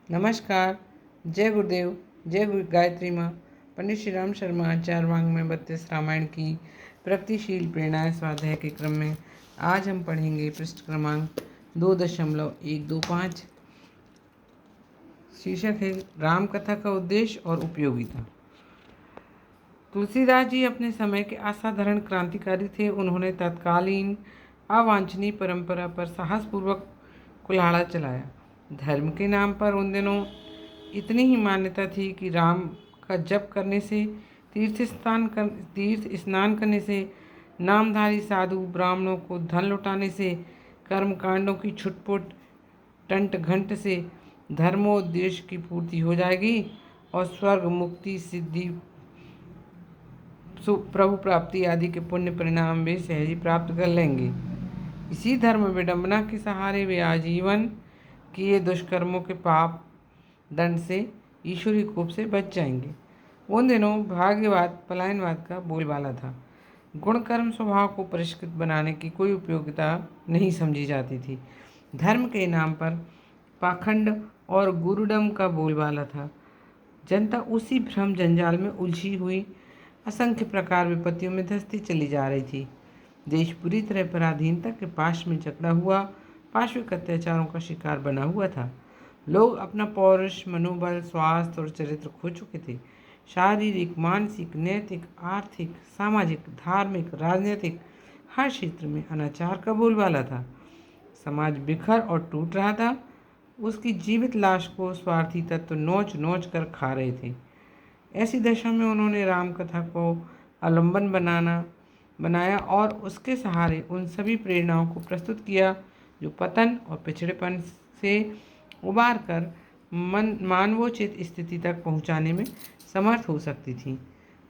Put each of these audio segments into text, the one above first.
नमस्कार। जय गुरुदेव। जय गुरु गायत्री माँ। पंडित श्री राम शर्मा आचार्य वांग में 32 रामायण की प्रगतिशील प्रेरणाएं स्वाध्याय के क्रम में आज हम पढ़ेंगे पृष्ठ क्रमांक 2.125। शीर्षक है राम कथा का उद्देश्य और उपयोगिता। तुलसीदास जी अपने समय के असाधारण क्रांतिकारी थे। उन्होंने तत्कालीन अवांछनीय परंपरा पर साहसपूर्वक कुल्हाड़ा चलाया। धर्म के नाम पर उन दिनों इतनी ही मान्यता थी कि राम का जप करने से, तीर्थ स्नान करने से, नामधारी साधु ब्राह्मणों को धन लौटाने से, कर्मकांडों की छुटपुट टंट घंट से धर्मोद्देश्य की पूर्ति हो जाएगी और स्वर्ग मुक्ति सिद्धि प्रभु प्राप्ति आदि के पुण्य परिणाम वे सहज ही प्राप्त कर लेंगे। इसी धर्म विडंबना के सहारे वे आजीवन किए दुष्कर्मों के पाप दंड से, ईश्वरी कोप से बच जाएंगे। उन दिनों भाग्यवाद पलायनवाद का बोलबाला था। गुण कर्म स्वभाव को परिष्कृत बनाने की कोई उपयोगिता नहीं समझी जाती थी। धर्म के नाम पर पाखंड और गुरुडम का बोलबाला था। जनता उसी भ्रम जंजाल में उलझी हुई असंख्य प्रकार विपत्तियों में धंसती चली जा रही थी। देश पूरी तरह पराधीनता के पाश में जकड़ा हुआ पाशविक अत्याचारों का शिकार बना हुआ था। लोग अपना पौरुष, मनोबल, स्वास्थ्य और चरित्र खो चुके थे। शारीरिक, मानसिक, नैतिक, आर्थिक, सामाजिक, धार्मिक, राजनीतिक हर क्षेत्र में अनाचार का बोलबाला था। समाज बिखर और टूट रहा था। उसकी जीवित लाश को स्वार्थी तत्व नोच नोच कर खा रहे थे। ऐसी दशा में उन्होंने राम कथा को अवलंबन बनाया और उसके सहारे उन सभी प्रेरणाओं को प्रस्तुत किया जो पतन और पिछड़ेपन से उबार कर मानवोचित स्थिति तक पहुंचाने में समर्थ हो सकती थी।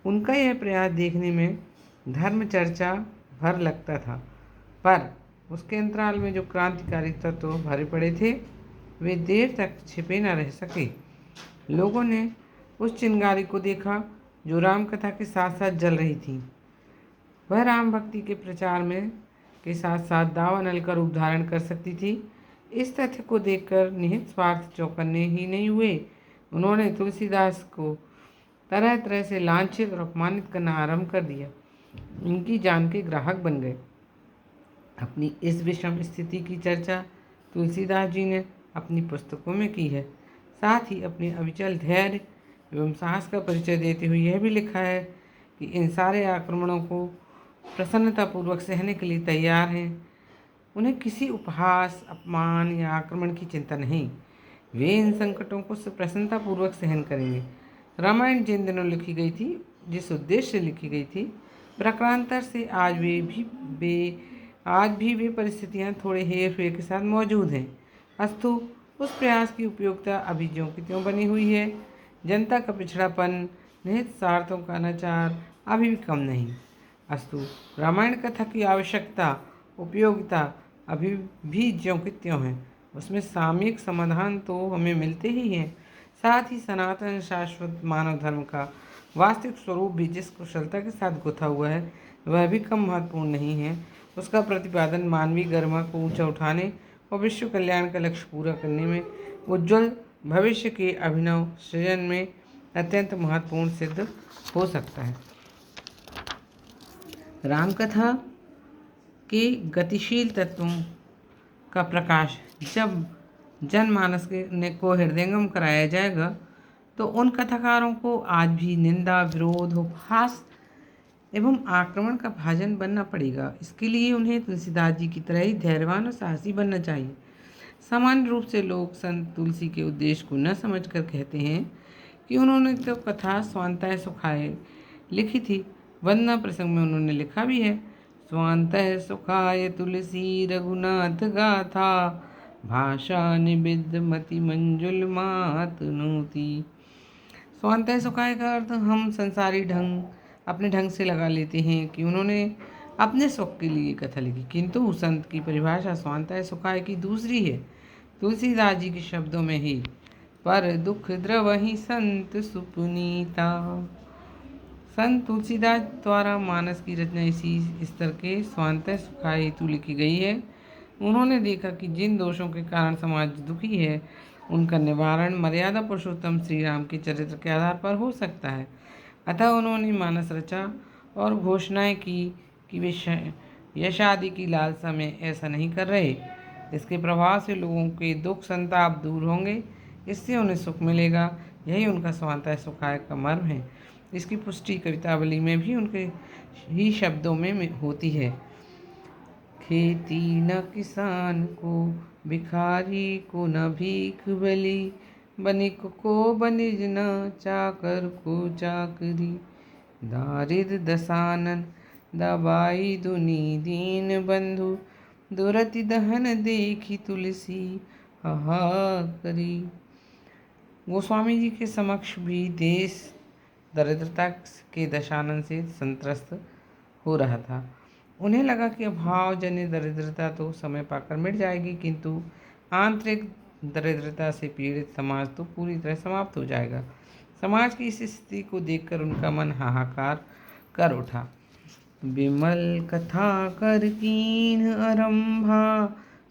उनका यह प्रयास देखने में धर्म चर्चा भर लगता था, पर उसके अंतराल में जो क्रांतिकारी तत्व भरे पड़े थे वे देर तक छिपे न रह सके। लोगों ने उस चिंगारी को देखा जो राम कथा के साथ साथ जल रही थी। वह राम भक्ति के प्रचार में के साथ साथ दावानल का रूप धारण कर सकती थी। इस तथ्य को देखकर निहित स्वार्थ चौकन्ने ही नहीं हुए। उन्होंने तुलसीदास को तरह तरह से लांछित और अपमानित करना आरंभ कर दिया। उनकी जान के ग्राहक बन गए। अपनी इस विषम स्थिति की चर्चा तुलसीदास जी ने अपनी पुस्तकों में की है। साथ ही अपने अविचल धैर्य एवं साहस का परिचय देते हुए यह भी लिखा है कि इन सारे आक्रमणों को प्रसन्नतापूर्वक सहने के लिए तैयार हैं। उन्हें किसी उपहास, अपमान या आक्रमण की चिंता नहीं। वे इन संकटों को प्रसन्नतापूर्वक सहन करेंगे। रामायण जिन दिनों लिखी गई थी, जिस उद्देश्य से लिखी गई थी, प्रकारांतर से आज भी वे परिस्थितियां थोड़े हेर फेर के साथ मौजूद हैं। अस्तु उस प्रयास की उपयोगिता अभी ज्यों की त्यों बनी हुई है। जनता का पिछड़ापन, निहित स्वार्थों का अनाचार अभी भी कम नहीं। अस्तु रामायण कथा की आवश्यकता, उपयोगिता अभी भी ज्यों की त्यों है। उसमें सामयिक समाधान तो हमें मिलते ही हैं, साथ ही सनातन शाश्वत मानव धर्म का वास्तविक स्वरूप भी जिस कुशलता के साथ गुथा हुआ है वह भी कम महत्वपूर्ण नहीं है। उसका प्रतिपादन मानवीय गरिमा को ऊंचा उठाने और विश्व कल्याण का लक्ष्य पूरा करने में, उज्ज्वल भविष्य के अभिनव सृजन में अत्यंत महत्वपूर्ण सिद्ध हो सकता है। रामकथा के गतिशील तत्वों का प्रकाश जब जनमानस को हृदयंगम कराया जाएगा तो उन कथाकारों को आज भी निंदा, विरोध, उपहास एवं आक्रमण का भाजन बनना पड़ेगा। इसके लिए उन्हें तुलसीदास जी की तरह ही धैर्यवान और साहसी बनना चाहिए। सामान्य रूप से लोग संत तुलसी के उद्देश्य को न समझकर कहते हैं कि उन्होंने तो कथा स्वांतः सुखाय लिखी थी। वंदना प्रसंग में उन्होंने लिखा भी है, स्वांतः सुखाय तुलसी रघुनाथ गाथा, भाषा निबिद्ध मति मंजुल मात नूती। स्वांतः सुखाय का अर्थ हम संसारी अपने ढंग से लगा लेते हैं कि उन्होंने अपने सुख के लिए कथा लिखी, किंतु संत की परिभाषा स्वांतः सुखाय की दूसरी है। तुलसीदास जी के शब्दों में ही, पर दुख द्रवहि संत सुपुनीता। संत तुलसीदास द्वारा मानस की रचना इसी स्तर के स्वांतः सुखाय हेतु लिखी गई है। उन्होंने देखा कि जिन दोषों के कारण समाज दुखी है उनका निवारण मर्यादा पुरुषोत्तम श्री राम के चरित्र के आधार पर हो सकता है। अतः उन्होंने मानस रचा और घोषणाएं की कि वे यश आदि की लालसा में ऐसा नहीं कर रहे। इसके प्रभाव से लोगों के दुख संताप दूर होंगे, इससे उन्हें सुख मिलेगा। यही उनका स्वांतः सुखाय का मर्म है। इसकी पुष्टि कवितावली में भी उनके ही शब्दों में होती है। खेती न किसान को, भिखारी को न भीख बली, बनिक को बनिज न, चाकर को चाकरी, दारिद्र दसानन दबाई दुनी दीन बंधु, दुरति दहन देखी तुलसी हा करी। गोस्वामी जी के समक्ष भी देश दरिद्रता के दशानन से संत्रस्त हो रहा था। उन्हें लगा कि अभावजन्य दरिद्रता तो समय पाकर मिट जाएगी, किंतु आंतरिक दरिद्रता से पीड़ित समाज तो पूरी तरह समाप्त हो जाएगा। समाज की इस स्थिति को देखकर उनका मन हाहाकार कर उठा। विमल कथा कर कीन आरंभा,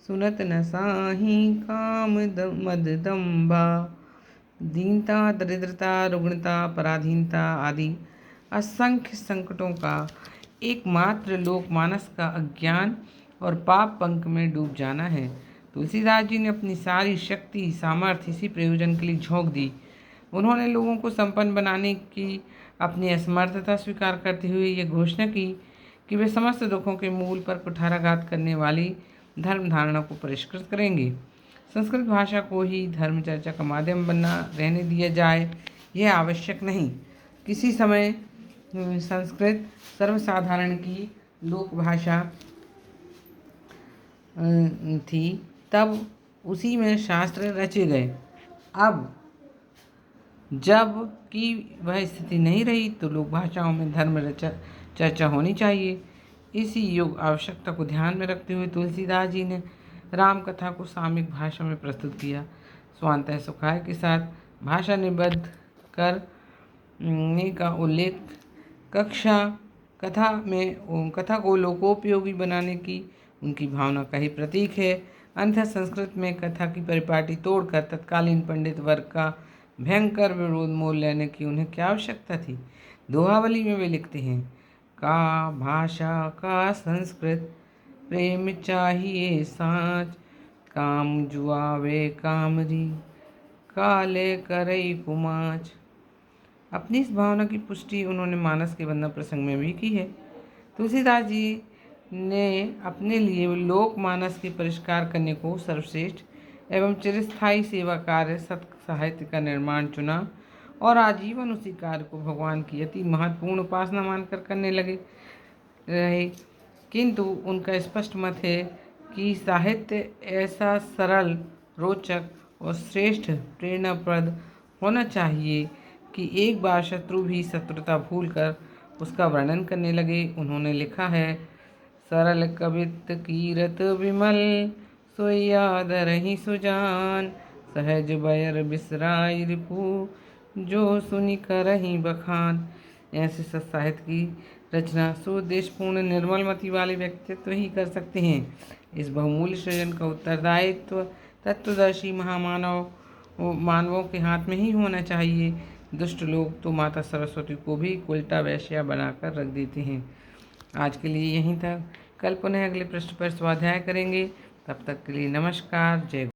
सुनत न साही काम मद दम्भा। दीनता, दरिद्रता, रुग्णता, पराधीनता आदि असंख्य संकटों का एकमात्र लोकमानस का अज्ञान और पाप पंख में डूब जाना है। तुलसीदास जी ने अपनी सारी शक्ति सामर्थ्य इसी प्रयोजन के लिए झोंक दी। उन्होंने लोगों को संपन्न बनाने की अपनी असमर्थता स्वीकार करते हुए ये घोषणा की कि वे समस्त दुखों के मूल पर कुठाराघात करने वाली धर्म धारणा को परिष्कृत करेंगे। संस्कृत भाषा को ही धर्म चर्चा का माध्यम बनना रहने दिया जाए, यह आवश्यक नहीं। किसी समय संस्कृत सर्वसाधारण की लोक भाषा थी, तब उसी में शास्त्र रचे गए। अब जब कि वह स्थिति नहीं रही तो लोक भाषाओं में धर्म चर्चा होनी चाहिए। इसी युग आवश्यकता को ध्यान में रखते हुए तुलसीदास जी ने राम कथा को सामयिक भाषा में प्रस्तुत किया। स्वांतः सुखाय के साथ भाषा निबद्ध करने का उल्लेख कथा को लोकोपयोगी बनाने की उनकी भावना का ही प्रतीक है। अन्यथा संस्कृत में कथा की परिपाटी तोड़कर तत्कालीन पंडित वर्ग का भयंकर विरोध मोल लेने की उन्हें क्या आवश्यकता थी। दोहावली में वे लिखते हैं, का भाषा का संस्कृत, प्रेम चाहिए साँच, काम जुआवे कामरी, काले करई कुमाच। अपनी इस भावना की पुष्टि उन्होंने मानस के वंदना प्रसंग में भी की है। तुलसीदास जी ने अपने लिए लोक मानस के परिष्कार करने को सर्वश्रेष्ठ एवं चिरस्थायी सेवा कार्य सत साहित्य का निर्माण चुना और आजीवन उसी कार्य को भगवान की अति महत्वपूर्ण उपासना मानकर करने लगे रहे। किंतु उनका स्पष्ट मत है कि साहित्य ऐसा सरल, रोचक और श्रेष्ठ प्रेरणाप्रद होना चाहिए कि एक बार शत्रु भी शत्रुता भूलकर उसका वर्णन करने लगे। उन्होंने लिखा है, सरल कवित कीरत विमल, सोई याद रही सुजान, सहज बयर बिसराई रिपु, जो सुनि करही बखान। ऐसे सत्साहित्य की रचना सुउद्देश्यपूर्ण निर्मल मति वाले व्यक्तित्व ही कर सकते हैं। इस बहुमूल्य सृजन का उत्तरदायित्व तत्वदर्शी मानवों के हाथ में ही होना चाहिए। दुष्ट लोग तो माता सरस्वती को भी उल्टा वेश्या बनाकर रख देते हैं। आज के लिए यहीं तक। कल पुनः अगले पृष्ठ पर स्वाध्याय करेंगे। तब तक के लिए नमस्कार। जय